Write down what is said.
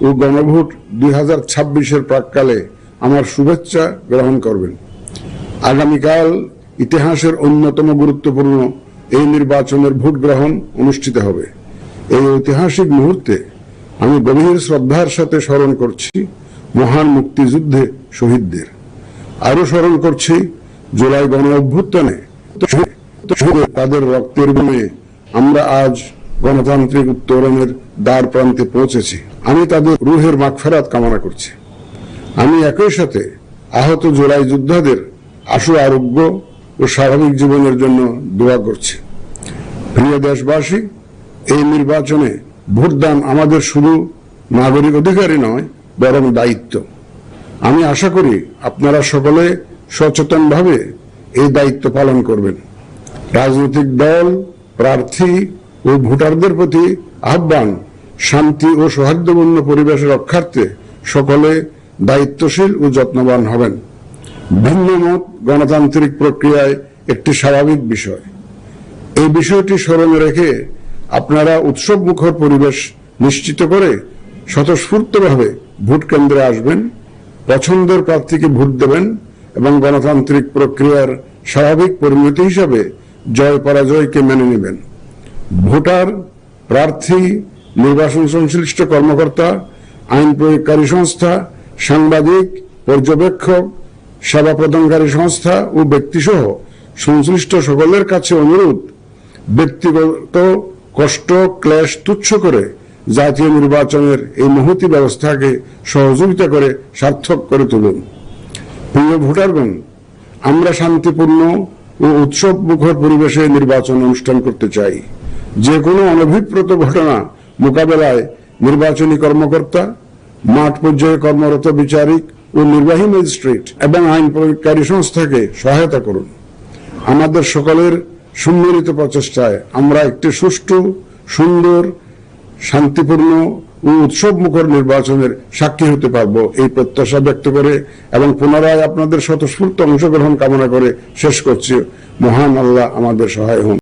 ও গণভোট 2026-এর প্রাক্কালে আমার শুভেচ্ছা গ্রহণ করবেন। আগামীকাল ইতিহাসের অন্যতম গুরুত্বপূর্ণ এই নির্বাচনের ভোট গ্রহণ অনুষ্ঠিত হবে। এই ঐতিহাসিক মুহূর্তে আমি গভীর শ্রদ্ধার সাথে স্মরণ করছি মহান মুক্তিযুদ্ধে শহীদদের। আরো স্মরণ করছি জুলাই গণ অভ্যুত্থানে তাদের রক্তের বিনিময়ে আমরা আজ গণতান্ত্রিক উত্তরণের দ্বার প্রান্তে পৌঁছেছি। আমি তাদের রুহের মাগফিরাত কামনা করছি। আমি একই সাথে আহত জুলাই যোদ্ধাদের আশু আরোগ্য ও স্বাভাবিক জীবনের জন্য দোয়া করছি। প্রিয় দেশবাসী, এই নির্বাচনে ভোটদান আমাদের শুধু নাগরিক অধিকারই নয়, বরং দায়িত্ব। আমি আশা করি আপনারা সকলে সচেতনভাবে এই দায়িত্ব পালন করবেন। রাজনৈতিক দল, প্রার্থী ও ভোটারদের প্রতি আহ্বান, শান্তি ও সৌহার্দ্যপূর্ণ পরিবেশ রক্ষার্থে সকলে দায়িত্বশীল ও যত্নবান হবেন। ভিন্ন মত গণতান্ত্রিক প্রক্রিয়ায় একটি স্বাভাবিক বিষয়। এই বিষয়টি স্মরণে রেখে আপনারা উৎসব মুখর পরিবেশ নিশ্চিত করে স্বতঃস্ফূর্তভাবে ভোট কেন্দ্রে আসবেন, পছন্দের প্রার্থীকে ভোট দেবেন এবং গণতান্ত্রিক প্রক্রিয়ার স্বাভাবিক পরিণতি হিসাবে জয় পরাজয়কে মেনে নেবেন। ভোটার, প্রার্থী, নির্বাচন সংশ্লিষ্ট কর্মকর্তা, আইন প্রয়োগকারী সংস্থা, সাংবাদিক, পর্যবেক্ষক, সেবা প্রদানকারী সংস্থা ও ব্যক্তিসহ সংশ্লিষ্ট সকলের কাছে অনুরোধ, ব্যক্তিগত কষ্ট ক্লেশ তুচ্ছ করে জাতীয় নির্বাচনের এই মহতী ব্যবস্থাকে সহযোগিতা করে সার্থক করে তুলুন। প্রিয় ভোটারগণ, আমরা শান্তিপূর্ণ ও উৎসব মুখর পরিবেশে নির্বাচন অনুষ্ঠান করতে চাই। যে কোনো অনভিপ্রেত ঘটনা মোকাবেলায় নির্বাচনী কর্মকর্তা, মাঠ পর্যায়ে কর্মরত বিচারিক ও নির্বাহী ম্যাজিস্ট্রেট এবং আইন প্রয়োগকারী সংস্থাকে সহায়তা করুন। আমাদের সকলের সম্মিলিত প্রচেষ্টায় আমরা একটি সুষ্ঠু, সুন্দর, শান্তিপূর্ণ ও উৎসব মুখর নির্বাচনের সাক্ষী হতে পারব, এই প্রত্যাশা ব্যক্ত করে এবং পুনরায় আপনাদের স্বতঃস্ফূর্ত অংশগ্রহণ কামনা করে শেষ করছি। মহান আল্লাহ আমাদের সহায় হন।